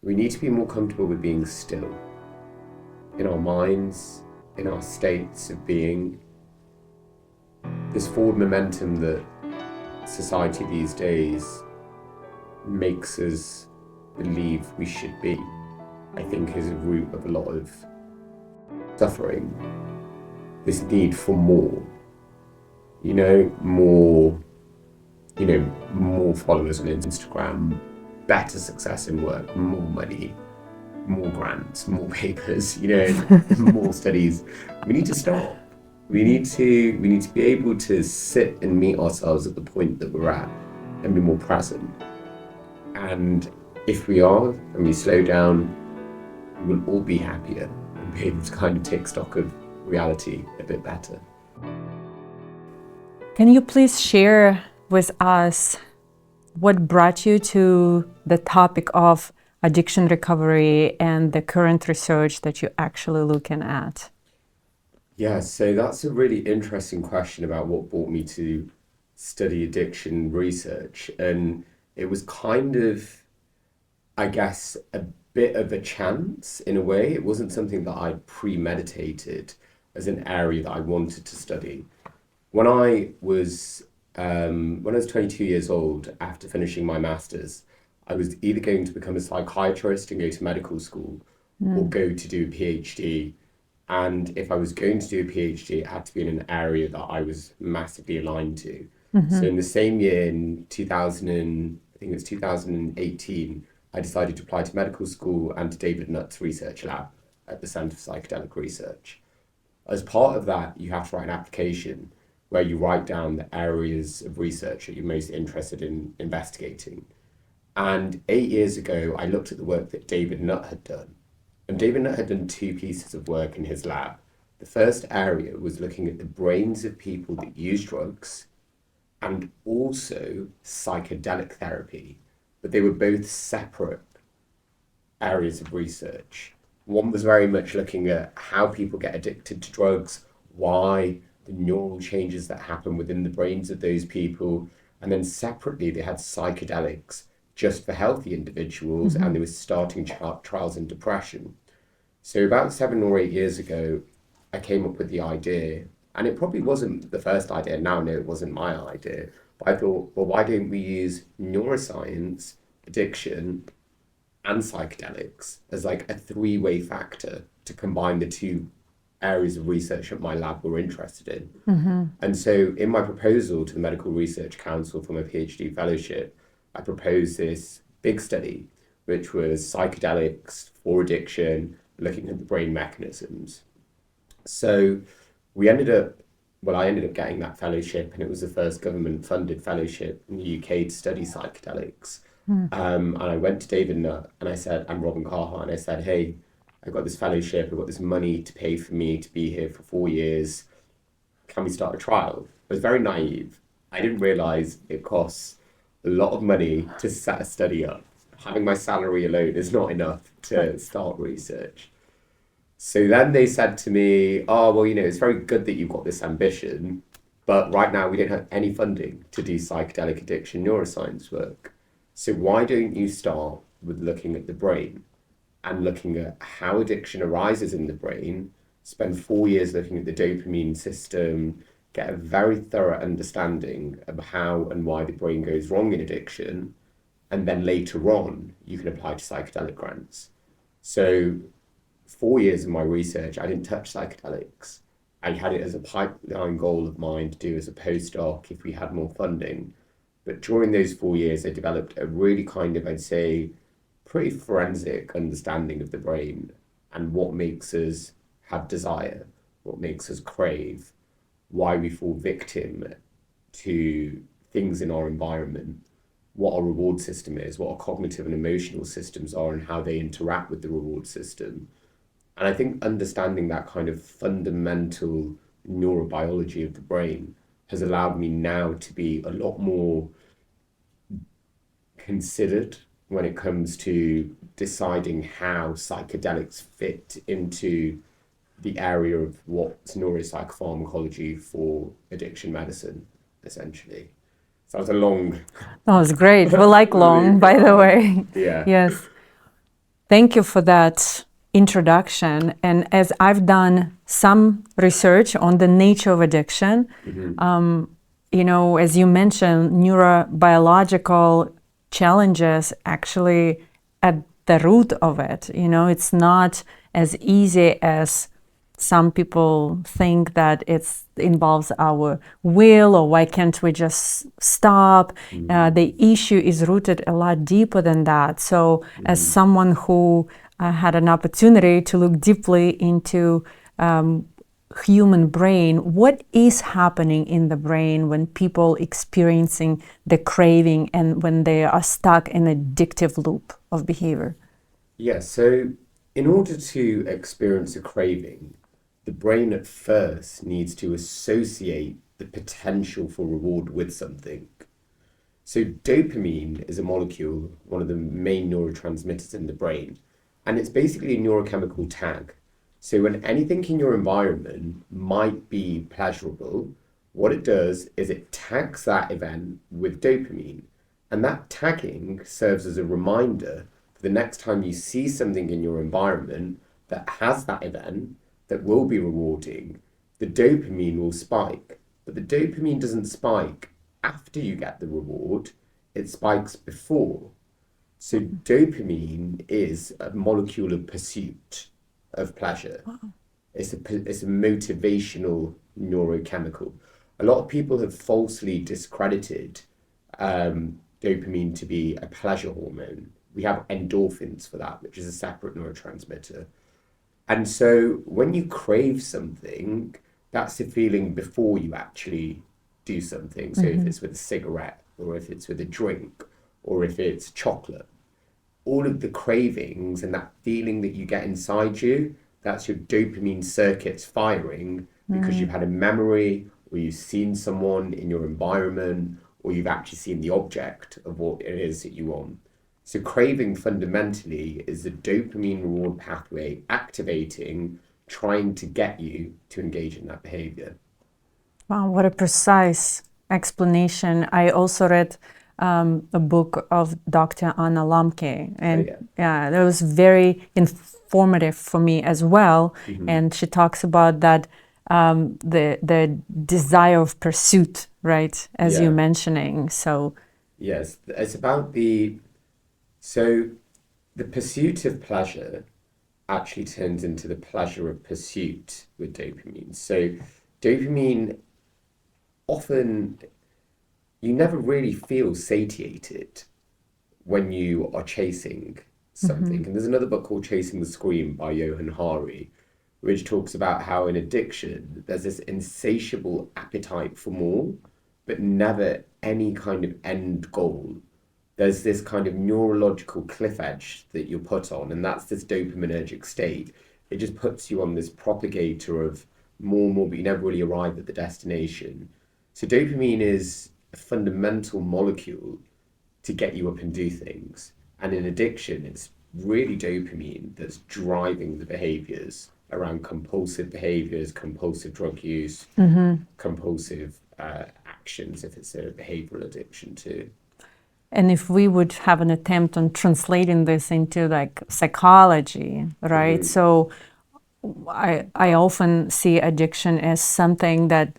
We need to be more comfortable with being still in our minds, in our states of being. This forward momentum that society these days makes us believe we should be, I think, is a root of a lot of suffering. This need for more, more followers on Instagram, better success in work, more money, more grants, more papers, more studies. We need to stop. We need to be able to sit and meet ourselves at the point that we're at and be more present. And if we are, and we slow down, we will all be happier and be able to kind of take stock of reality a bit better. Can you please share with us what brought you to the topic of addiction recovery and the current research that you're actually looking at? Yeah, so that's a really interesting question about what brought me to study addiction research. And it was kind of, I guess, a bit of a chance in a way. It wasn't something that I premeditated as an area that I wanted to study. When I was 22 years old, after finishing my master's, I was either going to become a psychiatrist and go to medical school or go to do a PhD. And if I was going to do a PhD, it had to be in an area that I was massively aligned to. So in the same year, in 2018, I decided to apply to medical school and to David Nutt's research lab at the Centre for Psychedelic Research. As part of that, you have to write an application where you write down the areas of research that you're most interested in investigating. And 8 years ago, I looked at the work that David Nutt had done. And David Nutt had done 2 pieces of work in his lab. The first area was looking at the brains of people that use drugs and also psychedelic therapy, but they were both separate areas of research. One was very much looking at how people get addicted to drugs, why, the neural changes that happen within the brains of those people, and then separately they had psychedelics just for healthy individuals, and they were starting trials in depression. So about 7 or 8 years ago, I came up with the idea, and it probably wasn't the first idea. Now I know it wasn't my idea, but I thought, well, why don't we use neuroscience, addiction, and psychedelics as like a 3-way factor to combine the 2 areas of research that my lab were interested in. And so in my proposal to the Medical Research Council for my PhD fellowship, I proposed this big study, which was psychedelics for addiction, looking at the brain mechanisms. So I ended up getting that fellowship, and it was the first government-funded fellowship in the UK to study psychedelics. And I went to David Nutt and and Robin Carhart, and I said, hey, I've got this fellowship, I've got this money to pay for me to be here for 4 years. Can we start a trial? I was very naive. I didn't realize it costs a lot of money to set a study up. Having my salary alone is not enough to start research. So then they said to me, oh, well, it's very good that you've got this ambition, but right now we don't have any funding to do psychedelic addiction neuroscience work. So why don't you start with looking at the brain and looking at how addiction arises in the brain, spend 4 years looking at the dopamine system, get a very thorough understanding of how and why the brain goes wrong in addiction, and then later on, you can apply to psychedelic grants. So 4 years of my research, I didn't touch psychedelics. I had it as a pipeline goal of mine to do as a postdoc if we had more funding. But during those 4 years, I developed a really kind of, I'd say, pretty forensic understanding of the brain and what makes us have desire, what makes us crave, why we fall victim to things in our environment, what our reward system is, what our cognitive and emotional systems are, and how they interact with the reward system. And I think understanding that kind of fundamental neurobiology of the brain has allowed me now to be a lot more considered when it comes to deciding how psychedelics fit into the area of what's neuropsychopharmacology for addiction medicine, essentially. So that was a long... That was great. We like long, by the way. Yeah. Yes. Thank you for that introduction. And as I've done some research on the nature of addiction, as you mentioned, neurobiological challenges actually at the root of it. It's not as easy as some people think that it involves our will, or why can't we just stop? The issue is rooted a lot deeper than that. So as someone who had an opportunity to look deeply into human brain, what is happening in the brain when people experiencing the craving and when they are stuck in an addictive loop of behavior? Yeah, so in order to experience a craving, the brain at first needs to associate the potential for reward with something. So dopamine is a molecule, one of the main neurotransmitters in the brain, and it's basically a neurochemical tag. So when anything in your environment might be pleasurable, what it does is it tags that event with dopamine. And that tagging serves as a reminder for the next time you see something in your environment that has that event that will be rewarding, the dopamine will spike. But the dopamine doesn't spike after you get the reward, it spikes before. So dopamine is a molecule of pursuit of pleasure. Wow. It's a motivational neurochemical. A lot of people have falsely discredited dopamine to be a pleasure hormone. We have endorphins for that, which is a separate neurotransmitter. And so when you crave something, that's the feeling before you actually do something. So if it's with a cigarette, or if it's with a drink, or if it's chocolate, all of the cravings and that feeling that you get inside you, that's your dopamine circuits firing because you've had a memory, or you've seen someone in your environment, or you've actually seen the object of what it is that you want. So craving fundamentally is the dopamine reward pathway activating, trying to get you to engage in that behavior. Wow, what a precise explanation. I also read a book of Dr. Anna Lamke, and yeah, that was very informative for me as well. And she talks about that the desire of pursuit, right, as you're mentioning. So yes, it's about the pursuit of pleasure actually turns into the pleasure of pursuit with dopamine. So dopamine often, you never really feel satiated when you are chasing something. And there's another book called Chasing the Scream by Johan Hari, which talks about how in addiction, there's this insatiable appetite for more, but never any kind of end goal. There's this kind of neurological cliff edge that you're put on, and that's this dopaminergic state. It just puts you on this propagator of more and more, but you never really arrive at the destination. So dopamine is a fundamental molecule to get you up and do things. And in addiction, it's really dopamine that's driving the behaviors around compulsive behaviors, compulsive drug use, compulsive actions, if it's a behavioral addiction too. and if we would have an attempt on translating this into like psychology, right? So I often see addiction as something that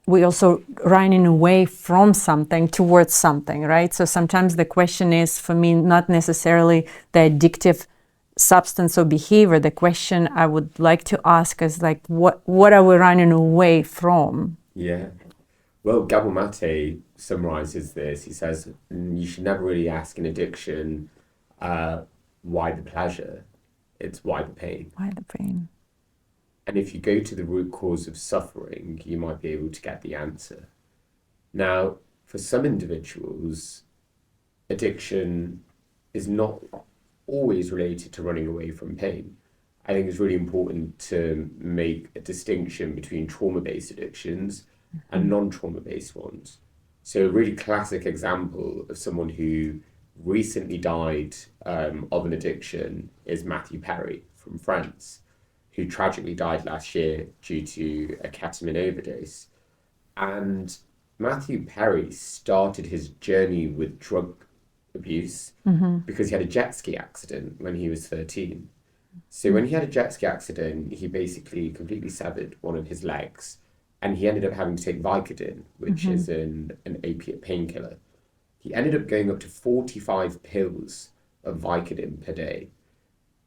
we also running away from something towards something, right? So sometimes the question is, for me, not necessarily the addictive substance or behavior. The question I would like to ask is like, what are we running away from? Yeah. Well, Gabor Mate summarizes this. He says you should never really ask an addiction why the pleasure, it's why the pain. Why the pain? And if you go to the root cause of suffering, you might be able to get the answer. Now, for some individuals, addiction is not always related to running away from pain. I think it's really important to make a distinction between trauma-based addictions and non-trauma-based ones. So a really classic example of someone who recently died of an addiction is Matthew Perry from France, who tragically died last year due to a ketamine overdose. And Matthew Perry started his journey with drug abuse because he had a jet ski accident when he was 13. So when he had a jet ski accident, he basically completely severed one of his legs, and he ended up having to take Vicodin, which is an opiate painkiller. He ended up going up to 45 pills of Vicodin per day.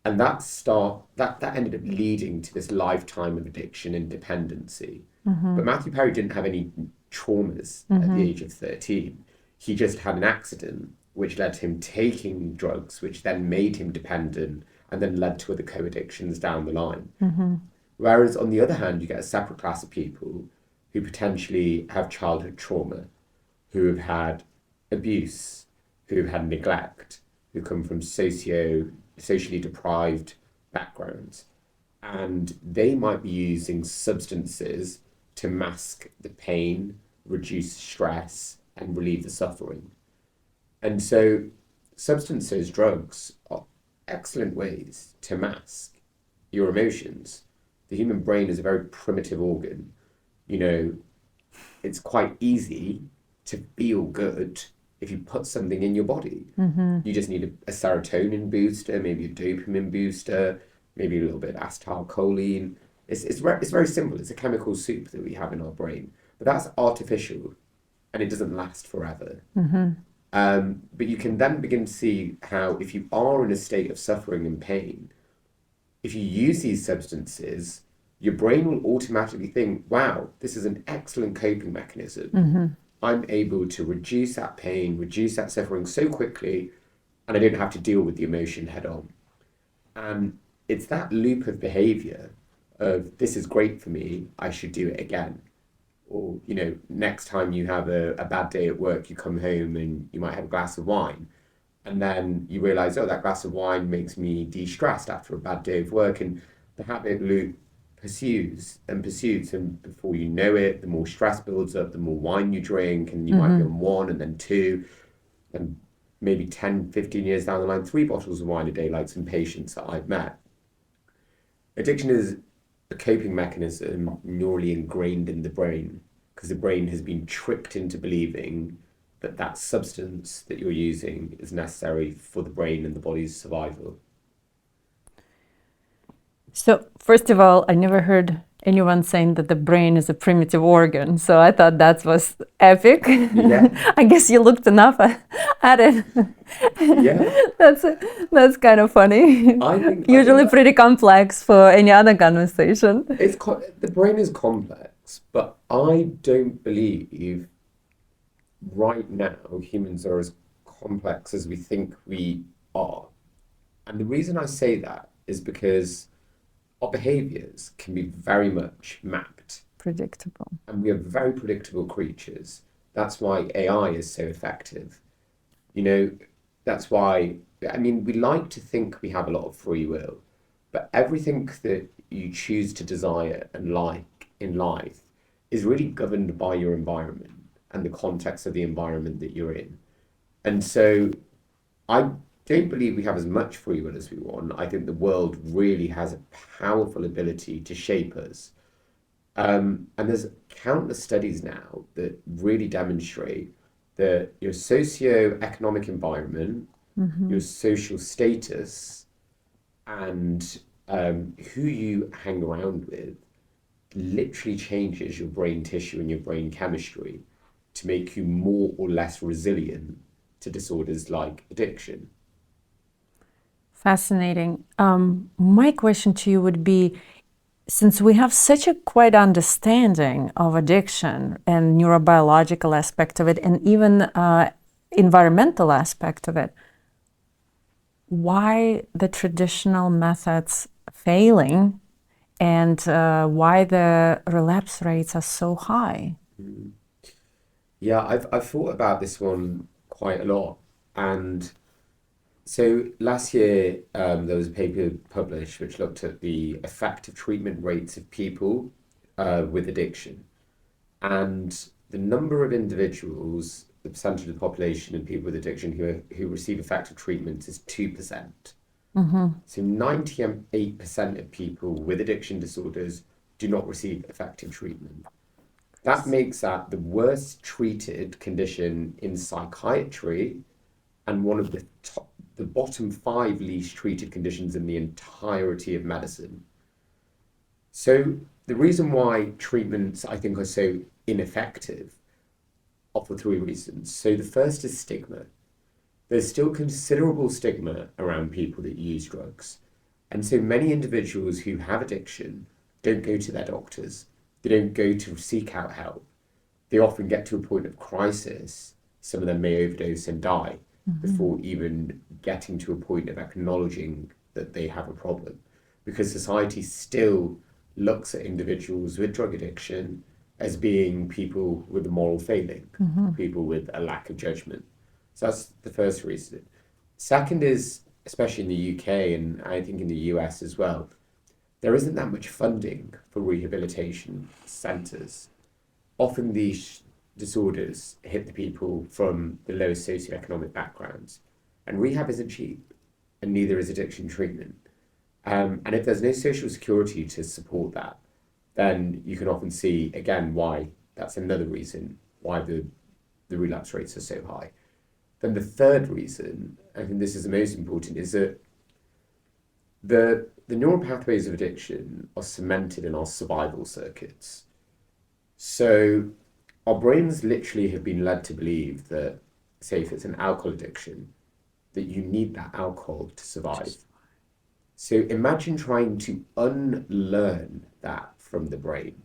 And that ended up leading to this lifetime of addiction and dependency. But Matthew Perry didn't have any traumas at the age of 13. He just had an accident, which led to him taking drugs, which then made him dependent and then led to other co-addictions down the line. Whereas on the other hand, you get a separate class of people who potentially have childhood trauma, who have had abuse, who have had neglect, who come from socially deprived backgrounds, and they might be using substances to mask the pain, reduce stress, and relieve the suffering. And so substances, drugs, are excellent ways to mask your emotions. The human brain is a very primitive organ. You know, it's quite easy to feel good if you put something in your body. You just need a serotonin booster, maybe a dopamine booster, maybe a little bit of acetylcholine. It's very simple. It's a chemical soup that we have in our brain. But that's artificial, and it doesn't last forever. But you can then begin to see how if you are in a state of suffering and pain, if you use these substances, your brain will automatically think, wow, this is an excellent coping mechanism. I'm able to reduce that pain, reduce that suffering so quickly, and I don't have to deal with the emotion head on. And it's that loop of behavior of this is great for me, I should do it again. Or, you know, next time you have a bad day at work, you come home and you might have a glass of wine. And then you realize, oh, that glass of wine makes me de-stressed after a bad day of work. And the habit loop pursues, and before you know it, the more stress builds up, the more wine you drink, and you might be on one and then two, and maybe 10, 15 years down the line, 3 bottles of wine a day, like some patients that I've met. Addiction is a coping mechanism neurally ingrained in the brain because the brain has been tricked into believing that that substance that you're using is necessary for the brain and the body's survival. So, first of all, I never heard anyone saying that the brain is a primitive organ. So I thought that was epic. Yeah. I guess you looked enough at it. Yeah. That's kind of funny. Usually pretty complex for any other conversation. The brain is complex, but I don't believe right now humans are as complex as we think we are. And the reason I say that is because our behaviors can be very much mapped. Predictable. And we are very predictable creatures. That's why AI is so effective. You know, that's why, I mean, we like to think we have a lot of free will, but everything that you choose to desire and like in life is really governed by your environment and the context of the environment that you're in. And so I don't believe we have as much free will as we want. I think the world really has a powerful ability to shape us. And there's countless studies now that really demonstrate that your socio-economic environment, your social status, and who you hang around with literally changes your brain tissue and your brain chemistry to make you more or less resilient to disorders like addiction. Fascinating. My question to you would be, since we have such a quite understanding of addiction and neurobiological aspect of it, and even environmental aspect of it, why the traditional methods failing, and why the relapse rates are so high? Yeah, I've thought about this one quite a lot, and so last year there was a paper published which looked at the effective treatment rates of people with addiction, and the number of individuals, the percentage of the population of people with addiction who receive effective treatment is 2%. So 98% of people with addiction disorders do not receive effective treatment. That makes that the worst treated condition in psychiatry and one of the bottom 5 least treated conditions in the entirety of medicine. So the reason why treatments, I think, are so ineffective are for 3 reasons. So the first is stigma. There's still considerable stigma around people that use drugs. And so many individuals who have addiction don't go to their doctors. They don't go to seek out help. They often get to a point of crisis. Some of them may overdose and die before even getting to a point of acknowledging that they have a problem. Because society still looks at individuals with drug addiction as being people with a moral failing, people with a lack of judgment. So that's the first reason. Second is, especially in the UK and I think in the US as well, there isn't that much funding for rehabilitation centres. Often these disorders hit the people from the lowest socioeconomic backgrounds, and rehab isn't cheap, and neither is addiction treatment. And if there's no social security to support that, then you can often see, again, why that's another reason why the relapse rates are so high. Then the third reason, I think this is the most important, is that the neural pathways of addiction are cemented in our survival circuits. So our brains literally have been led to believe that, say, if it's an alcohol addiction, that you need that alcohol to survive. So imagine trying to unlearn that from the brain.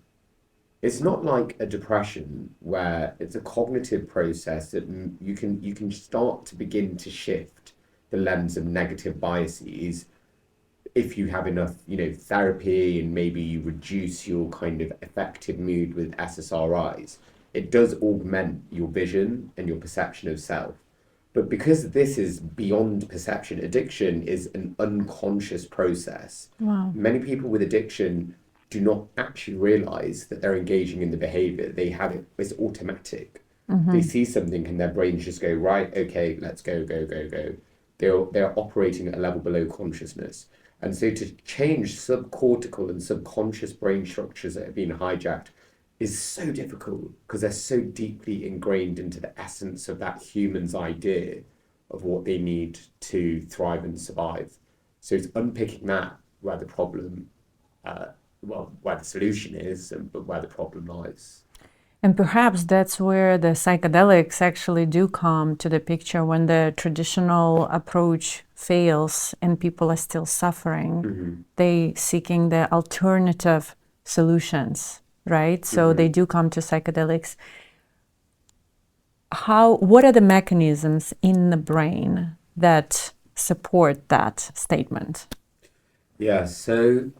It's not like a depression where it's a cognitive process that you can start to begin to shift the lens of negative biases if you have enough, therapy, and maybe you reduce your kind of affective mood with SSRIs. It does augment your vision and your perception of self. But because this is beyond perception, addiction is an unconscious process. Wow. Many people with addiction do not actually realize that they're engaging in the behavior. They have it, it's automatic. They see something and their brains just go, right, okay, let's go, go, go, go. They're operating at a level below consciousness. And so to change subcortical and subconscious brain structures that have been hijacked is so difficult because they're so deeply ingrained into the essence of that human's idea of what they need to thrive and survive. So it's unpicking that where the problem, where the solution is, but where the problem lies. And perhaps that's where the psychedelics actually do come to the picture when the traditional approach fails and people are still suffering. They seeking the alternative solutions, right? So they do come to psychedelics. What are the mechanisms in the brain that support that statement? Yeah, so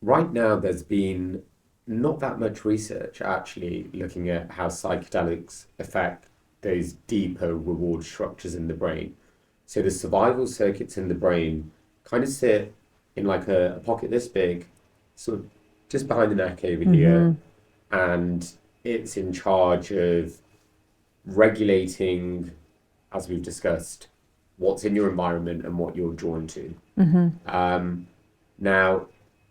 right now there's been not that much research actually looking at how psychedelics affect those deeper reward structures in the brain. So the survival circuits in the brain kind of sit in like a pocket this big, sort of just behind the neck over here, and it's in charge of regulating, as we've discussed, what's in your environment and what you're drawn to. Now,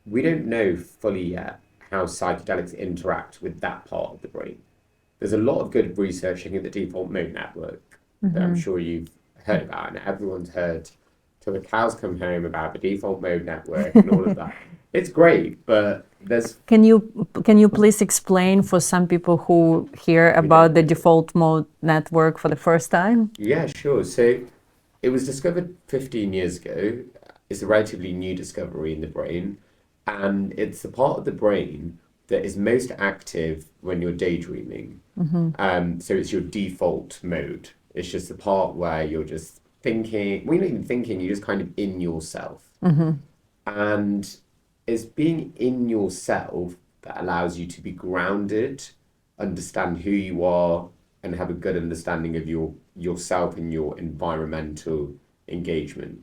we don't know fully yet how psychedelics interact with that part of the brain. There's a lot of good research looking at the default mode network that I'm sure you've heard about, and everyone's heard till the cows come home about the default mode network and all of that. It's great, but there's... Can you please explain for some people who hear about the default mode network for the first time? Yeah, sure. So it was discovered 15 years ago. It's a relatively new discovery in the brain, and it's the part of the brain that is most active when you're daydreaming. So it's your default mode. It's just the part where you're just thinking, well, you're not even thinking, you're just kind of in yourself. And it's being in yourself that allows you to be grounded, understand who you are, and have a good understanding of yourself and your environmental engagement.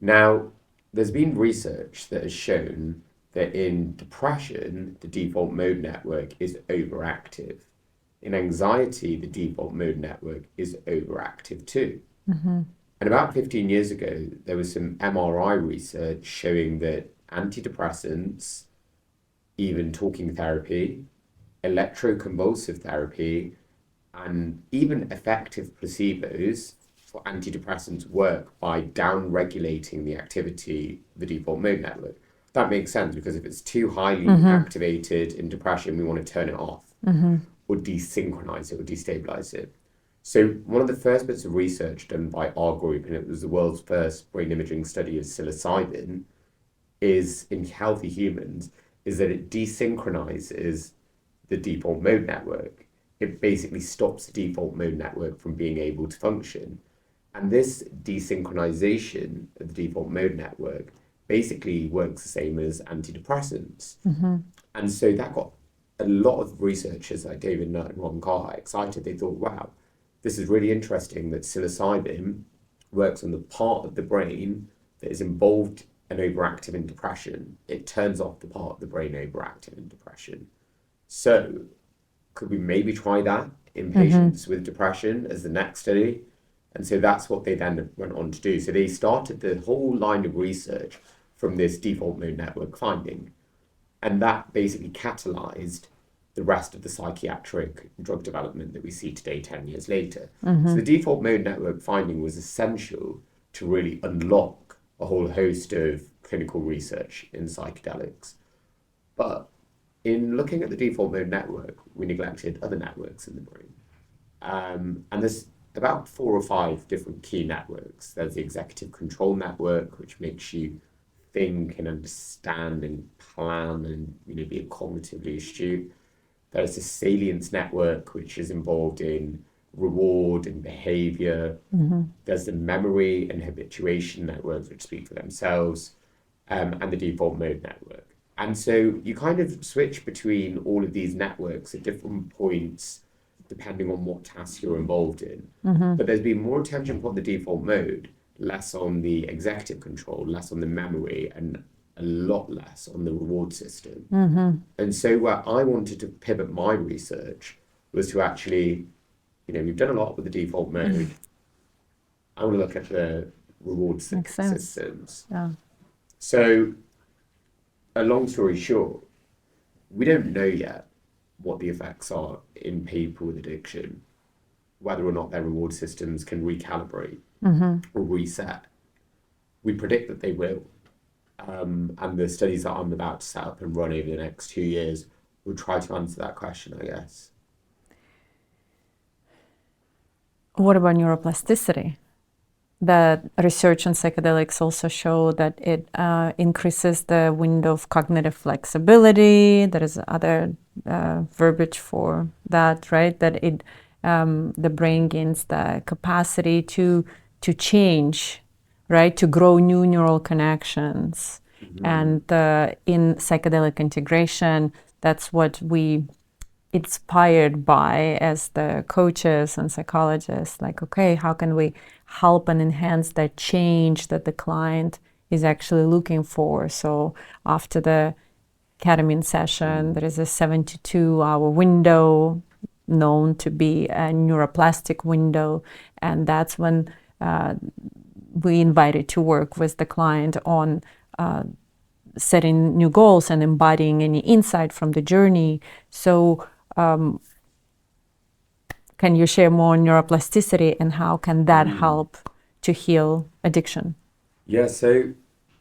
Now, there's been research that has shown that in depression, the default mode network is overactive. In anxiety, the default mode network is overactive too. And about 15 years ago, there was some MRI research showing that antidepressants, even talking therapy, electroconvulsive therapy, and even effective placebos, for antidepressants work by down-regulating the activity of the default mode network. That makes sense because if it's too highly activated in depression, we want to turn it off or desynchronize it or destabilize it. So one of the first bits of research done by our group, and it was the world's first brain imaging study of psilocybin, is in healthy humans, is that it desynchronizes the default mode network. It basically stops the default mode network from being able to function. And this desynchronization of the default mode network basically works the same as antidepressants. And so that got a lot of researchers like David Nutt and Ron Carr excited. They thought, wow, this is really interesting that psilocybin works on the part of the brain that is involved and overactive in depression. It turns off the part of the brain overactive in depression. So could we maybe try that in patients with depression as the next study? And so that's what they then went on to do. So they started the whole line of research from this default mode network finding. And that basically catalyzed the rest of the psychiatric drug development that we see today 10 years later. So the default mode network finding was essential to really unlock a whole host of clinical research in psychedelics. But in looking at the default mode network, we neglected other networks in the brain. And there's about 4 or 5 different key networks. There's the executive control network, which makes you think and understand and plan and be cognitively astute. There's the salience network, which is involved in reward and behavior. There's the memory and habituation networks, which speak for themselves, and the default mode network. And so you kind of switch between all of these networks at different points, depending on what tasks you're involved in. But there's been more attention put on the default mode, less on the executive control, less on the memory, and a lot less on the reward system. And so where I wanted to pivot my research was to actually, we've done a lot with the default mode. I want to look at the reward systems. Yeah. So a long story short, we don't know yet what the effects are in people with addiction, whether or not their reward systems can recalibrate or reset. We predict that they will. And the studies that I'm about to set up and run over the next 2 years will try to answer that question, I guess. What about neuroplasticity? That research on psychedelics also show that it increases the window of cognitive flexibility. There is other verbiage for that, right? That it the brain gains the capacity to change, right? To grow new neural connections. And in psychedelic integration, that's what we inspired by as the coaches and psychologists, like, okay, how can we help and enhance that change that the client is actually looking for? So after the ketamine session, there is a 72-hour window known to be a neuroplastic window, and that's when we invited to work with the client on setting new goals and embodying any insight from the journey. So can you share more on neuroplasticity and how can that help to heal addiction? Yeah, so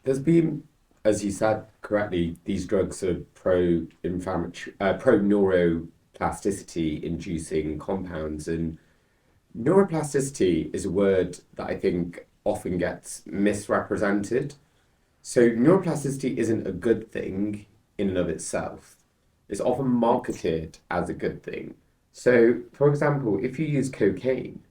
there's been, as you said correctly, these drugs are pro-neuroplasticity inducing compounds, and neuroplasticity is a word that I think often gets misrepresented. So neuroplasticity isn't a good thing in and of itself. It's often marketed as a good thing. So, for example, if you use cocaine,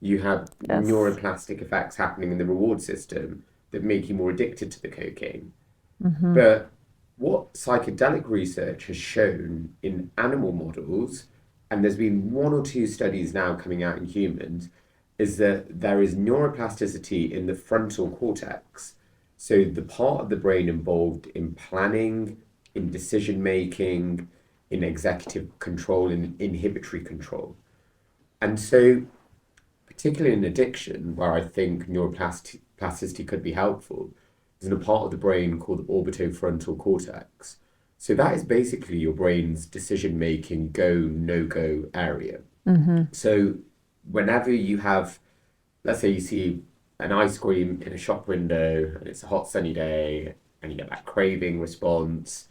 you have neuroplastic effects happening in the reward system that make you more addicted to the cocaine. But what psychedelic research has shown in animal models, and there's been 1 or 2 studies now coming out in humans, is that there is neuroplasticity in the frontal cortex. So the part of the brain involved in planning, in decision making, in executive control, in inhibitory control. And so, particularly in addiction, where I think neuroplasticity could be helpful, is in a part of the brain called the orbitofrontal cortex. So that is basically your brain's decision making go, no go area. So whenever you have, let's say you see an ice cream in a shop window and it's a hot sunny day and you get that craving response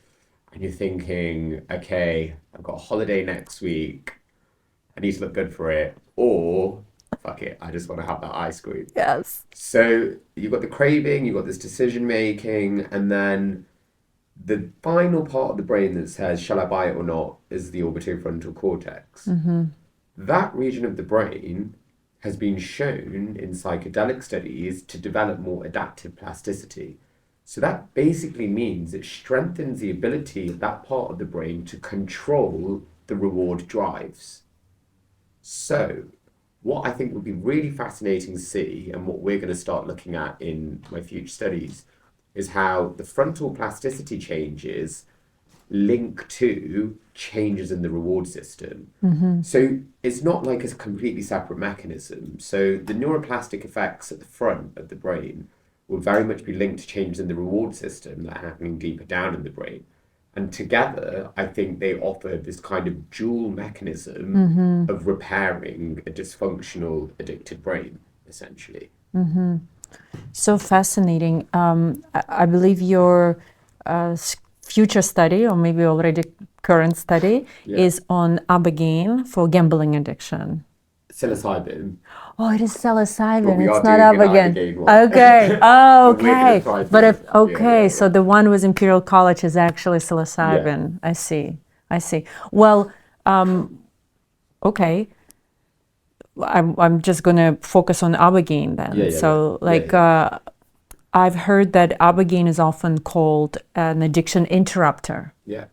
and you're thinking, okay, I've got a holiday next week, I need to look good for it, or fuck it, I just want to have that ice cream. Yes. So you've got the craving, you've got this decision making, and then the final part of the brain that says, shall I buy it or not, is the orbitofrontal cortex. That region of the brain has been shown in psychedelic studies to develop more adaptive plasticity. So that basically means it strengthens the ability of that part of the brain to control the reward drives. So what I think would be really fascinating to see, and what we're going to start looking at in my future studies, is how the frontal plasticity changes link to changes in the reward system. So it's not like a completely separate mechanism. So the neuroplastic effects at the front of the brain will very much be linked to changes in the reward system that are happening deeper down in the brain. And together, I think they offer this kind of dual mechanism of repairing a dysfunctional, addicted brain, essentially. So fascinating. I believe your future study, or maybe already current study, is on ibogaine for gambling addiction. Psilocybin. Oh, it is psilocybin. We It's are not doing an ibogaine. ibogaine one. Okay. Oh, But we're gonna okay. try But to- if okay, yeah. so the one with Imperial College is actually psilocybin. I see. I see. Well, okay. I'm just gonna focus on ibogaine then. So, like, I've heard that ibogaine is often called an addiction interrupter. Yeah.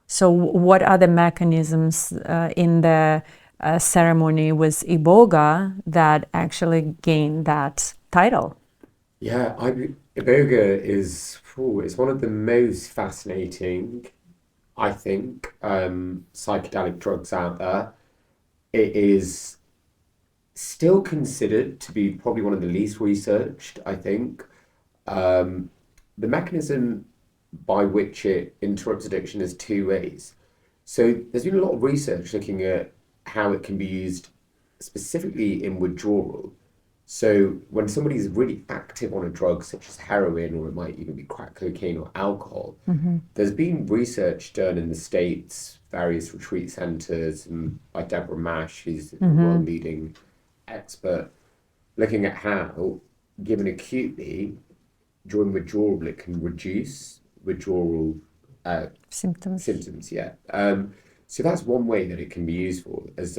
So, what are the mechanisms in the ceremony with iboga that actually gain that title? Yeah, iboga is one of the most fascinating, I think, psychedelic drugs out there. It is still considered to be probably one of the least researched, I think. The mechanism by which it interrupts addiction is two ways. So there's been a lot of research looking at how it can be used specifically in withdrawal. So when somebody's really active on a drug such as heroin, or it might even be crack cocaine or alcohol, there's been research done in the States, various retreat centers, and by Deborah Mash, who's a world-leading expert, looking at how, given acutely, during withdrawal, it can reduce withdrawal Symptoms. symptoms. Yeah. So that's one way that it can be useful as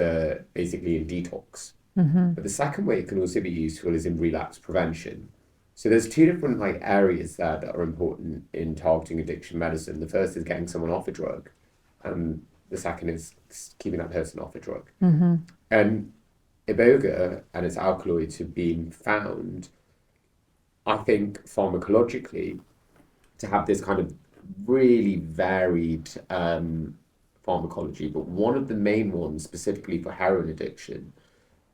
basically in detox. But the second way it can also be useful is in relapse prevention. So there's two different areas there that are important in targeting addiction medicine. The first is getting someone off a drug, and the second is keeping that person off a drug. And iboga and its alkaloids have been found, I think, pharmacologically, to have this kind of really varied pharmacology. But one of the main ones, specifically for heroin addiction,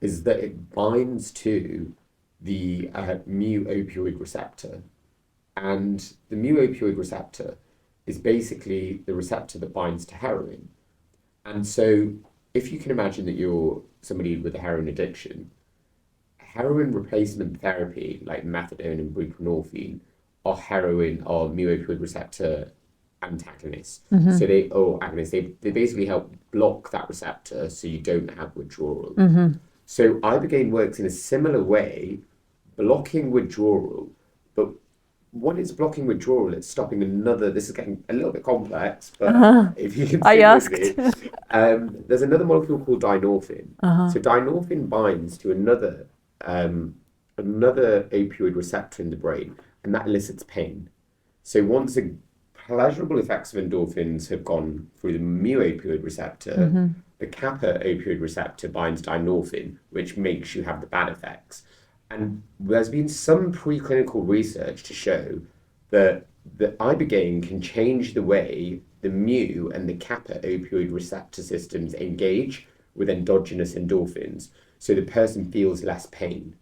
is that it binds to the mu opioid receptor. And the mu opioid receptor is basically the receptor that binds to heroin. And so if you can imagine that you're somebody with a heroin addiction, heroin replacement therapy like methadone and buprenorphine are mu opioid receptor antagonists. So they basically help block that receptor so you don't have withdrawal. So ibogaine works in a similar way, blocking withdrawal, but when it's blocking withdrawal, it's stopping another. This is getting a little bit complex, but if you can I asked. there's another molecule called dynorphin. So dynorphin binds to another opioid receptor in the brain, and that elicits pain. So once the pleasurable effects of endorphins have gone through the mu opioid receptor, the kappa opioid receptor binds dynorphin, which makes you have the bad effects. And there's been some preclinical research to show that the ibogaine can change the way the mu and the kappa opioid receptor systems engage with endogenous endorphins. So the person feels less pain.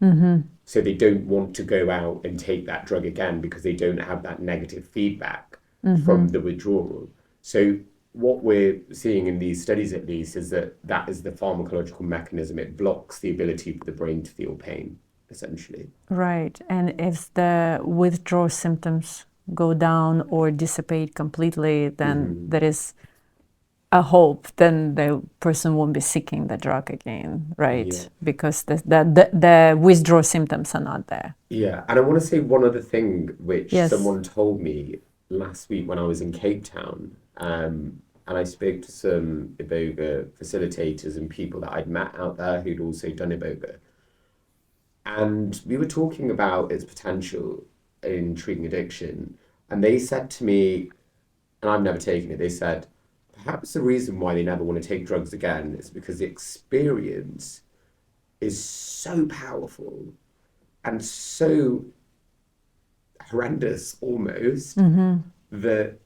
So they don't want to go out and take that drug again because they don't have that negative feedback from the withdrawal. So what we're seeing in these studies, at least, is that is the pharmacological mechanism. It blocks the ability for the brain to feel pain, essentially. Right. And if the withdrawal symptoms go down or dissipate completely, then there is a hope, then the person won't be seeking the drug again, right? Yeah. Because the withdrawal symptoms are not there. Yeah, and I want to say one other thing which Yes. someone told me last week when I was in Cape Town, and I spoke to some iboga facilitators and people that I'd met out there who'd also done iboga, and we were talking about its potential in treating addiction, and they said to me, and I've never taken it, they said, perhaps the reason why they never want to take drugs again is because the experience is so powerful and so horrendous almost that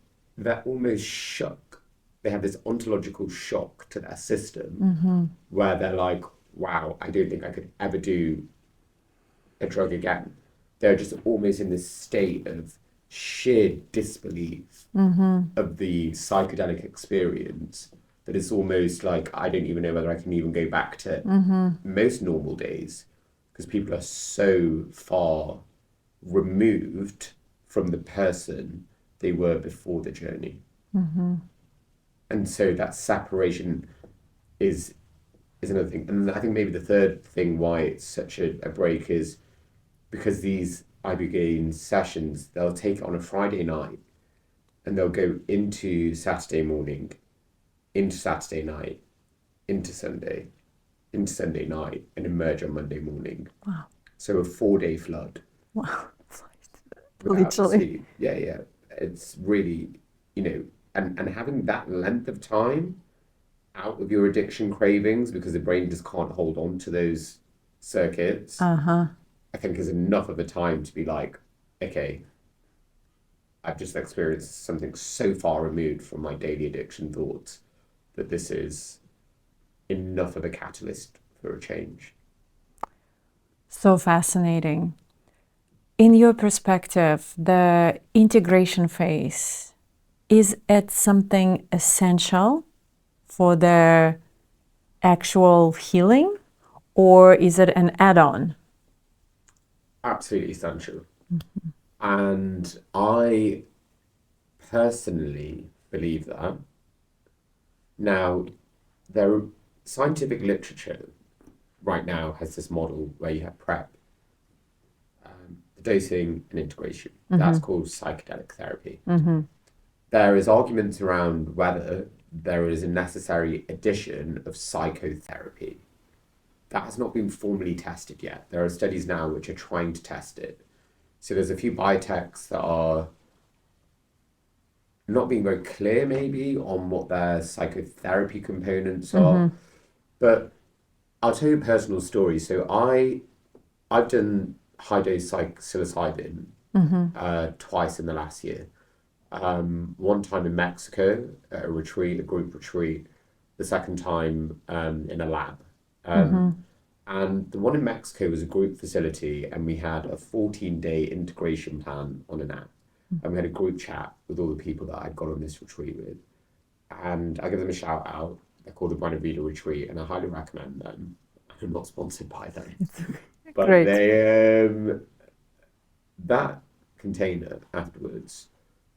almost shock. They have this ontological shock to their system where they're like, wow, I don't think I could ever do a drug again. They're just almost in this state of sheer disbelief of the psychedelic experience that it's almost like I don't even know whether I can even go back to most normal days because people are so far removed from the person they were before the journey. And so that separation is another thing. And I think maybe the third thing why it's such a break is because these ibogaine sessions, they'll take it on a Friday night and they'll go into Saturday morning, into Saturday night, into Sunday night, and emerge on Monday morning. Wow. So a 4-day flood. Wow. Without Literally. sleep. Yeah. It's really, and having that length of time out of your addiction cravings because the brain just can't hold on to those circuits, I think is enough of a time to be like, okay, I've just experienced something so far removed from my daily addiction thoughts that this is enough of a catalyst for a change. So fascinating. In your perspective, the integration phase, is it something essential for their actual healing, or is it an add-on? Absolutely essential. And I personally believe that. Now, scientific literature right now has this model where you have PrEP, dosing and integration. That's called psychedelic therapy. There is arguments around whether there is a necessary addition of psychotherapy. That has not been formally tested yet. There are studies now which are trying to test it. So there's a few biotechs that are not being very clear maybe on what their psychotherapy components are. But I'll tell you a personal story. So I've done high dose psilocybin twice in the last year. One time in Mexico at a retreat, a group retreat. The second time in a lab. And the one in Mexico was a group facility, and we had a 14-day integration plan on an app. And we had a group chat with all the people that I'd gone on this retreat with. And I give them a shout out. They're called the Buena Vida Retreat, and I highly recommend them. I'm not sponsored by them. But Great. they that container afterwards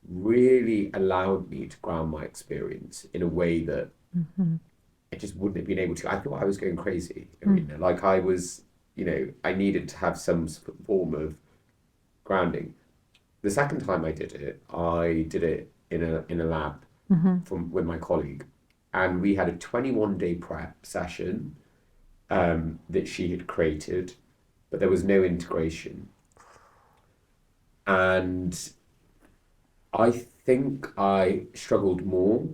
really allowed me to ground my experience in a way that I just wouldn't have been able to. I thought I was going crazy, Irina. Like I was, I needed to have some form of grounding. The second time I did it in a lab with my colleague, and we had a 21-day prep session that she had created, but there was no integration. And I think I struggled more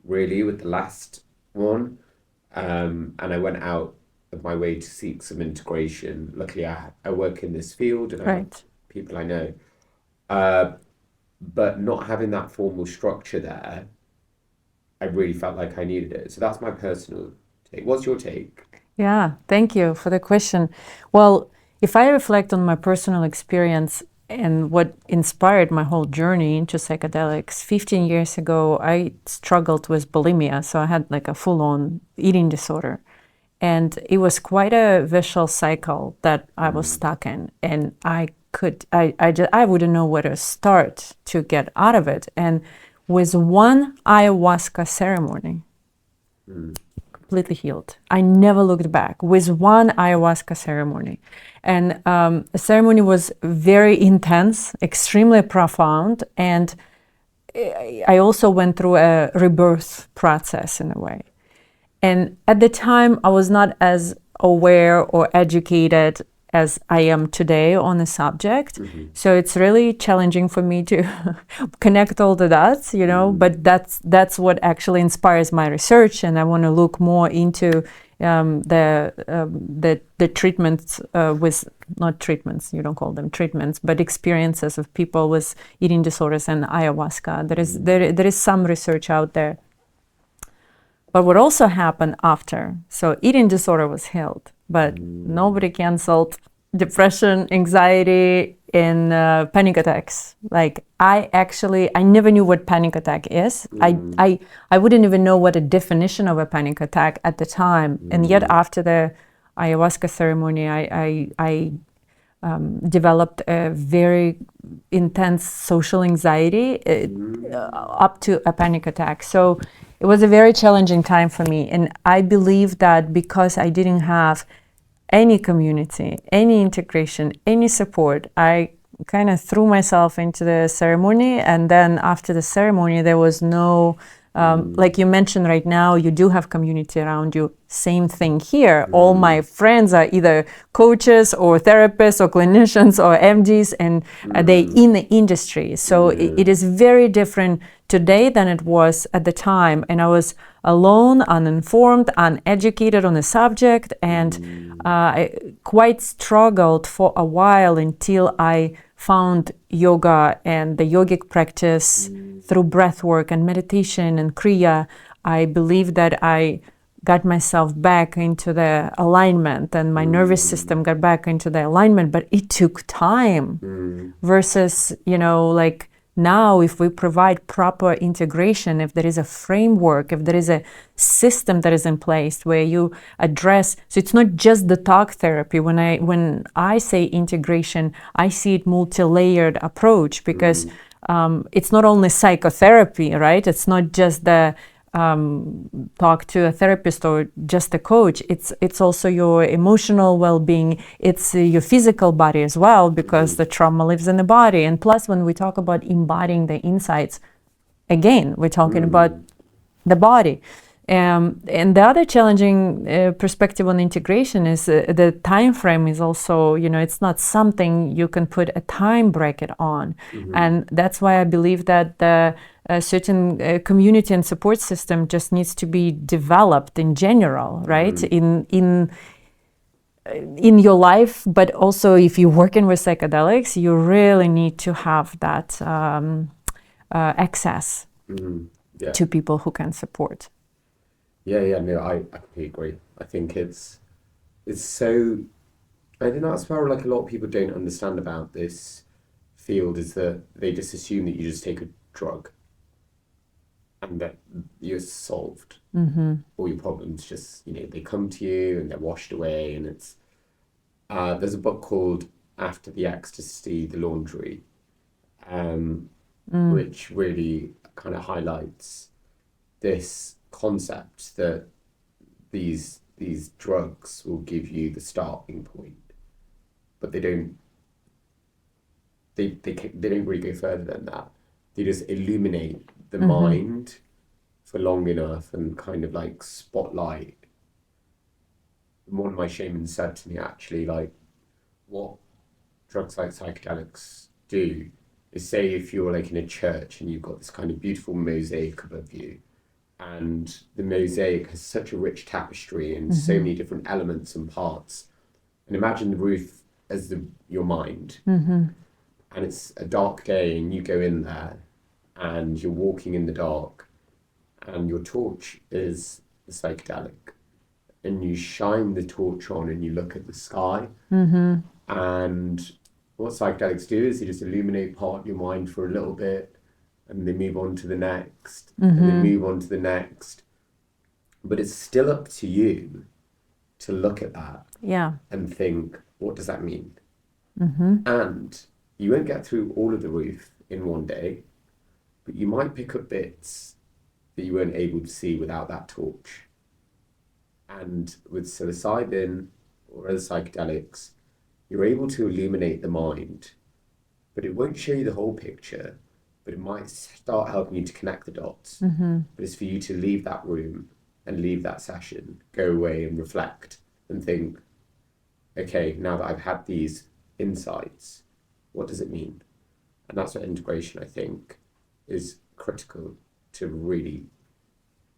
really with the last one, and I went out of my way to seek some integration. Luckily, I work in this field and I have people I know, but not having that formal structure there, I really felt like I needed it. So that's my personal take. What's your take? Yeah, thank you for the question. Well, if I reflect on my personal experience and what inspired my whole journey into psychedelics, 15 years ago, I struggled with bulimia. So I had like a full-on eating disorder. And it was quite a vicious cycle that I was stuck in. And I wouldn't know where to start to get out of it. And with one ayahuasca ceremony, completely healed. I never looked back with one ayahuasca ceremony. And the ceremony was very intense, extremely profound. And I also went through a rebirth process in a way. And at the time, I was not as aware or educated as I am today on the subject. So it's really challenging for me to connect all the dots, you know, but that's what actually inspires my research. And I want to look more into the treatments with, not treatments, you don't call them treatments, but experiences of people with eating disorders and ayahuasca. There is some research out there. But what also happened after, so eating disorder was healed, but nobody canceled depression, anxiety, and panic attacks. Like I never knew what panic attack is. I wouldn't even know what a definition of a panic attack at the time. And yet after the ayahuasca ceremony, I developed a very intense social anxiety up to a panic attack. So it was a very challenging time for me. And I believe that because I didn't have any community, any integration, any support, I kind of threw myself into the ceremony. And then after the ceremony, there was no, like you mentioned right now, you do have community around you. Same thing here. All my friends are either coaches or therapists or clinicians or MDs, and they in the industry. So it is very different today than it was at the time. And I was alone, uninformed, uneducated on the subject, and I quite struggled for a while until I found yoga and the yogic practice through breath work and meditation and kriya. I believe that I got myself back into the alignment, and my nervous system got back into the alignment, but it took time versus, you know, like now, if we provide proper integration, if there is a framework, if there is a system that is in place where you address, so it's not just the talk therapy. When I say integration, I see it multi-layered approach, because it's not only psychotherapy, right? It's not just the talk to a therapist or just a coach. It's also your emotional well-being. It's your physical body as well, because the trauma lives in the body. And plus, when we talk about embodying the insights, again, we're talking about the body. And the other challenging perspective on integration is the time frame is also, you know, it's not something you can put a time bracket on. And that's why I believe that the certain community and support system just needs to be developed in general, right? In your life, but also if you're working with psychedelics, you really need to have that access to people who can support. No, I completely agree. I think it's so, I think that's where like a lot of people don't understand about this field, is that they just assume that you just take a drug and that you're solved. All your problems just, you know, they come to you and they're washed away. And it's there's a book called After the Ecstasy, the Laundry, which really kind of highlights this concept that these drugs will give you the starting point, but they don't really go further than that. They just illuminate the mind for long enough and kind of like spotlight. One of my shamans said to me, actually, like, what drugs like psychedelics do is, say if you're like in a church and you've got this kind of beautiful mosaic above you, and the mosaic has such a rich tapestry and so many different elements and parts. And imagine the roof as your mind. And it's a dark day and you go in there and you're walking in the dark and your torch is the psychedelic. And you shine the torch on and you look at the sky. And what psychedelics do is they just illuminate part of your mind for a little bit, and they move on to the next, and they move on to the next. But it's still up to you to look at that Yeah. and think, what does that mean? Mm-hmm. And you won't get through all of the roof in one day, but you might pick up bits that you weren't able to see without that torch. And with psilocybin or other psychedelics, you're able to illuminate the mind, but it won't show you the whole picture, but it might start helping you to connect the dots. Mm-hmm. But it's for you to leave that room and leave that session, go away and reflect and think, okay, now that I've had these insights, what does it mean? And that's what integration, I think, is critical to really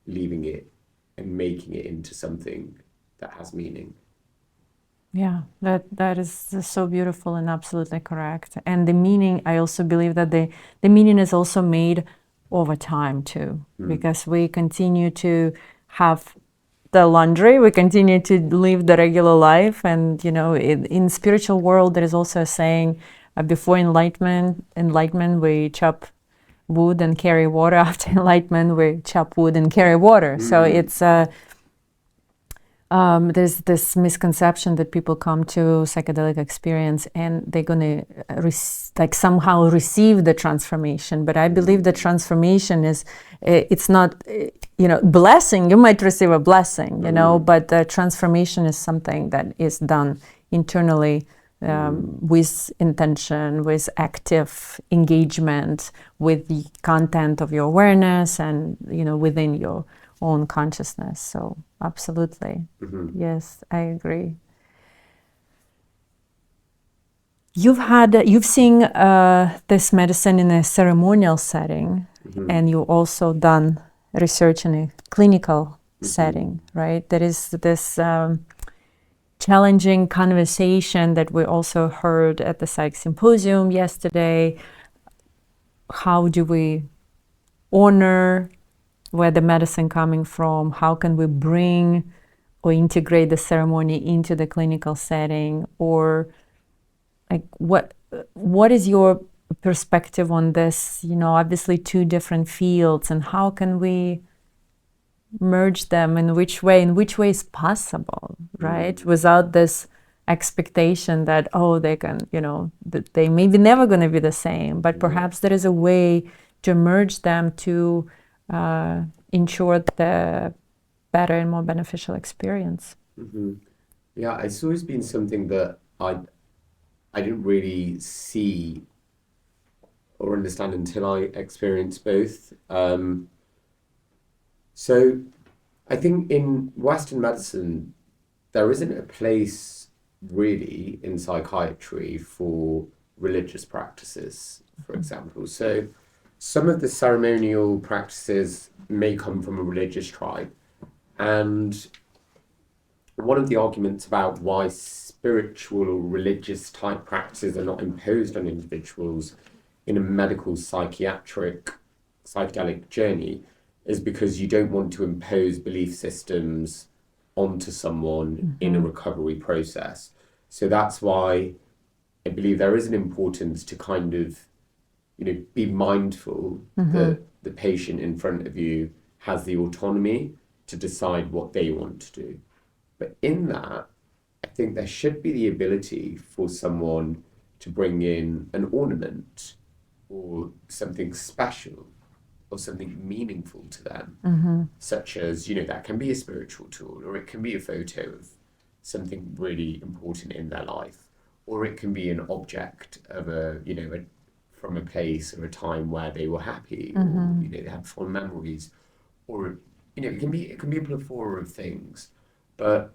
leaving it and making it into something that has meaning. Yeah, that is so beautiful and absolutely correct. And the meaning, I also believe that the meaning is also made over time too, because we continue to have the laundry, we continue to live the regular life, and in spiritual world there is also a saying, before enlightenment we chop wood and carry water. After enlightenment we chop wood and carry water. So it's there's this misconception that people come to psychedelic experience and they're going to somehow receive the transformation. But I believe the transformation is, it's not, blessing. You might receive a blessing, but the transformation is something that is done internally with intention, with active engagement, with the content of your awareness and, within your own consciousness. So absolutely. Yes, I agree. You've seen this medicine in a ceremonial setting, and you also done research in a clinical setting, right? There is this challenging conversation that we also heard at the Psych Symposium yesterday. How do we honor where the medicine coming from? How can we bring or integrate the ceremony into the clinical setting? Or like what is your perspective on this? Obviously two different fields, and how can we merge them in which way is possible, right? Without this expectation that, they can, that they maybe never going to be the same, but perhaps there is a way to merge them to ensure the better and more beneficial experience. Yeah, it's always been something that I didn't really see or understand until I experienced both. So I think in Western medicine, there isn't a place really in psychiatry for religious practices, for example. So some of the ceremonial practices may come from a religious tribe. And one of the arguments about why spiritual or religious type practices are not imposed on individuals in a medical psychiatric psychedelic journey is because you don't want to impose belief systems onto someone in a recovery process. So that's why I believe there is an importance to kind of be mindful that the patient in front of you has the autonomy to decide what they want to do. But in that, I think there should be the ability for someone to bring in an ornament or something special or something meaningful to them, such as, that can be a spiritual tool, or it can be a photo of something really important in their life, or it can be an object of from a place or a time where they were happy, or they had fond memories, or it can be a plethora of things. But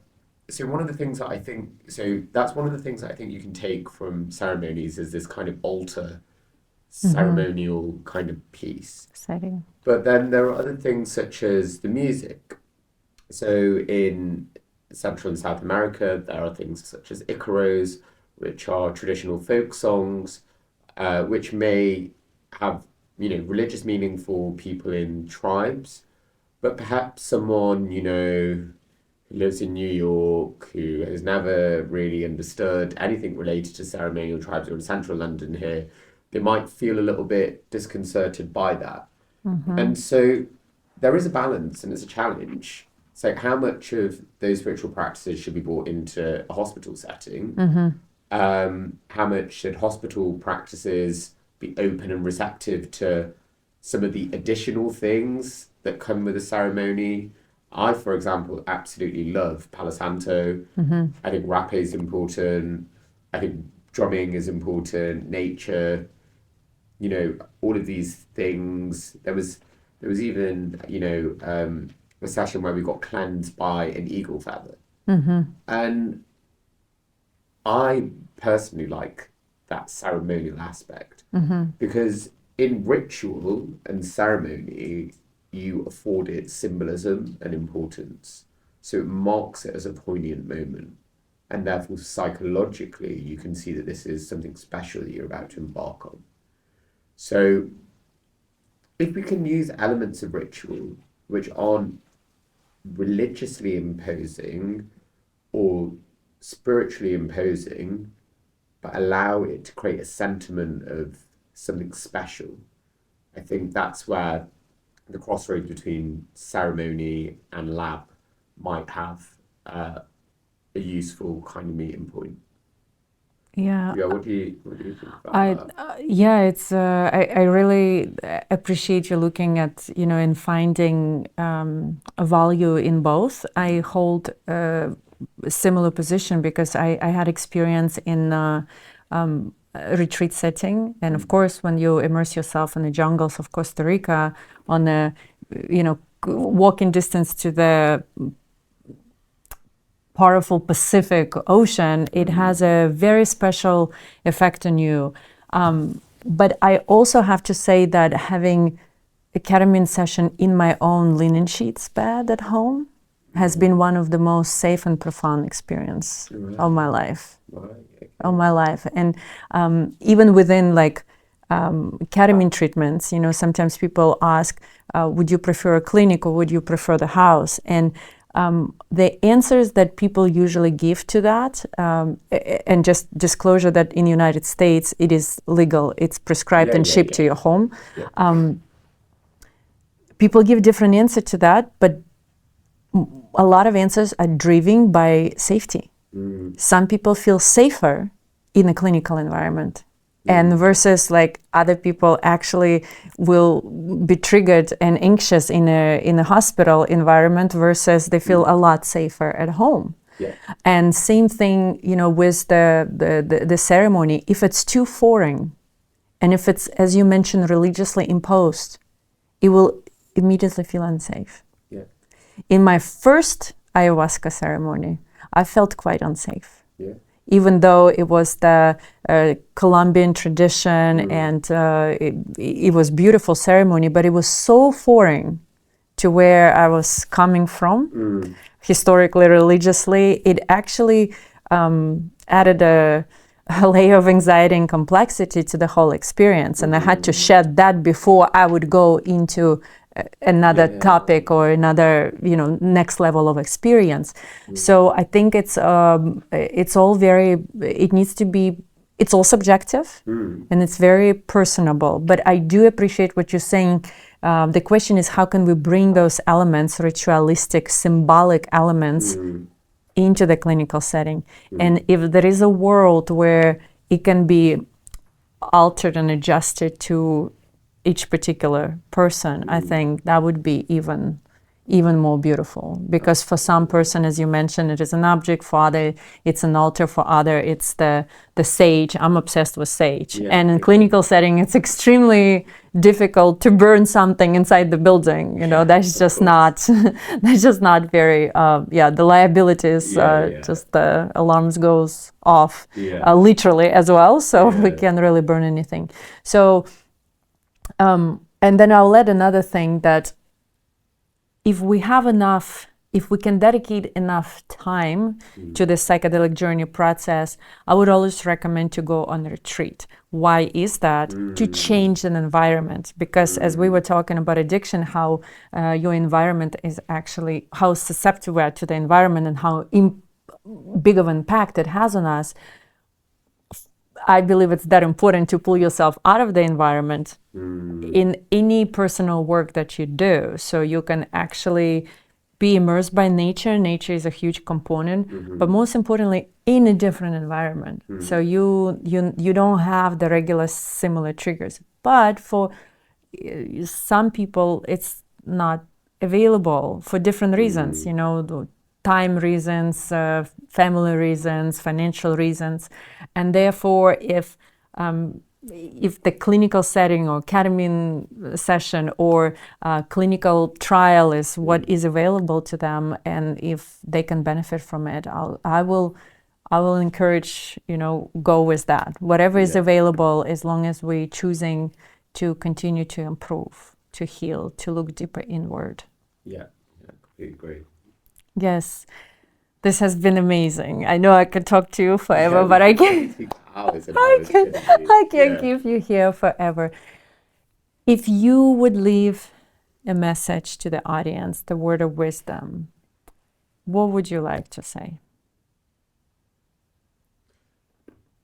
so one of the things that I think, so that's one of the things that I think you can take from ceremonies is this kind of altar ceremonial kind of piece. Exciting. But then there are other things such as the music. So in Central and South America, there are things such as Icaros, which are traditional folk songs, which may have, religious meaning for people in tribes, but perhaps someone, who lives in New York, who has never really understood anything related to ceremonial tribes, or in central London here, they might feel a little bit disconcerted by that. And so there is a balance and it's a challenge. So how much of those spiritual practices should be brought into a hospital setting? How much should hospital practices be open and receptive to some of the additional things that come with a ceremony? I, for example, absolutely love Palo Santo. I think rap is important. I think drumming is important. Nature, all of these things. There was even, a session where we got cleansed by an eagle feather. And I personally like that ceremonial aspect because in ritual and ceremony, you afford it symbolism and importance. So it marks it as a poignant moment. And therefore, psychologically, you can see that this is something special that you're about to embark on. So if we can use elements of ritual which aren't religiously imposing or spiritually imposing, but allow it to create a sentiment of something special, I think that's where the crossroads between ceremony and lab might have a useful kind of meeting point. Yeah. What do you think about that? It's. I really appreciate you looking at and finding a value in both. I hold a similar position because I had experience in a retreat setting, and of course, when you immerse yourself in the jungles of Costa Rica on a walking distance to the powerful Pacific Ocean, it has a very special effect on you. But I also have to say that having a ketamine session in my own linen sheets bed at home has been one of the most safe and profound experience of my life. Of my life. And even within ketamine treatments, sometimes people ask, would you prefer a clinic or would you prefer the house? And the answers that people usually give to that, and just disclosure that in the United States it is legal, it's prescribed and shipped to your home. People give different answers to that, but a lot of answers are driven by safety. Some people feel safer in a clinical environment. And versus other people actually will be triggered and anxious in a hospital environment versus they feel a lot safer at home. And same thing, with the ceremony. If it's too foreign, and if it's, as you mentioned, religiously imposed, it will immediately feel unsafe. In my first ayahuasca ceremony, I felt quite unsafe. Even though it was the Colombian tradition and it was beautiful ceremony, but it was so foreign to where I was coming from, historically, religiously. It actually added a layer of anxiety and complexity to the whole experience. And I had to shed that before I would go into another topic or another next level of experience. So I think it's all very, it's all subjective and it's very personable, but I do appreciate what you're saying. The question is, how can we bring those elements, ritualistic, symbolic elements, into the clinical setting? And if there is a world where it can be altered and adjusted to each particular person, I think that would be even more beautiful. Because for some person, as you mentioned, it is an object. For other, it's an altar. For other, it's the sage. I'm obsessed with sage. And in clinical setting, it's extremely difficult to burn something inside the building. That's just not very. The liability is just the alarms goes off literally as well. So we can't really burn anything. So. And then I'll add another thing, that if we can dedicate enough time to the psychedelic journey process, I would always recommend to go on a retreat. Why is that? To change an environment. Because as we were talking about addiction, how your environment is actually, how susceptible we are to the environment and how big of an impact it has on us. I believe it's that important to pull yourself out of the environment in any personal work that you do, so you can actually be immersed by nature. Nature is a huge component, Mm-hmm. but most importantly, in a different environment. Mm. So you don't have the regular similar triggers. But for some people, it's not available for different reasons. Mm. You know, the time reasons, family reasons, financial reasons, and therefore, if the clinical setting or ketamine session or clinical trial is what is available to them, and if they can benefit from it, I will encourage, go with that. Whatever is Yeah. available, as long as we're choosing to continue to improve, to heal, to look deeper inward. Yeah, completely agree. Yes. This has been amazing. I know I could talk to you forever, Yeah, but I we could can't. speak for hours and I hours, can, couldn't we? I can't Yeah. keep you here forever. If you would leave a message to the audience, the word of wisdom, what would you like to say?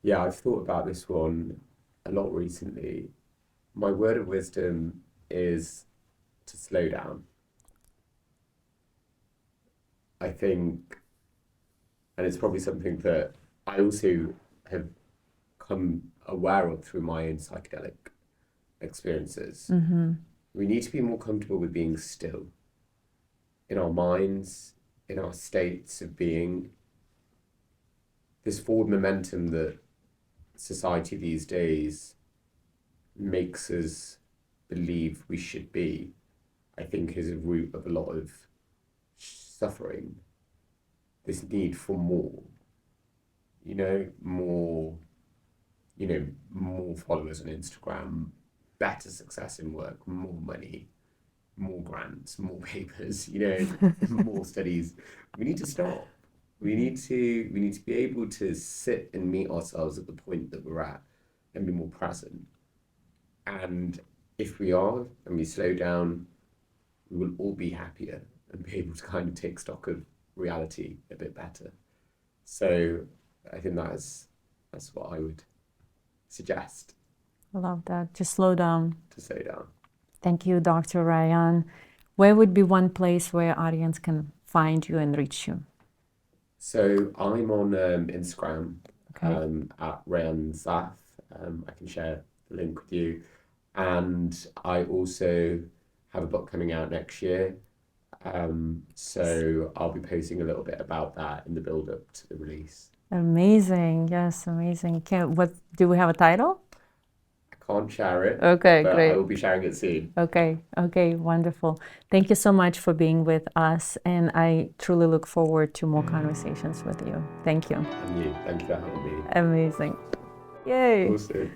Yeah, I've thought about this one a lot recently. My word of wisdom is to slow down. I think, and it's probably something that I also have come aware of through my own psychedelic experiences. Mm-hmm. We need to be more comfortable with being still in our minds, in our states of being. This forward momentum that society these days makes us believe we should be, I think, is a root of a lot of suffering. This need for more, more, more followers on Instagram, better success in work, more money, more grants, more papers, more studies. We need to stop. We need to be able to sit and meet ourselves at the point that we're at and be more present. And if we are and we slow down, we will all be happier and be able to kind of take stock of reality a bit better. So I think that's what I would suggest, I love that. Just slow down. to slow down. Thank you, Dr. Ryan. Where would be one place where audience can find you and reach you? So I'm on Instagram Okay. at Ryan Zaf. I can share the link with you. And I also have a book coming out next year. So I'll be posting a little bit about that in the build up to the release. Amazing. Yes, amazing. What do we have a title? I can't share it, Okay, but I great. will be sharing it soon. Okay, wonderful. Thank you so much for being with us, and I truly look forward to more conversations with you. Thank you. And you, thank you for having me. Amazing. Yay. Awesome.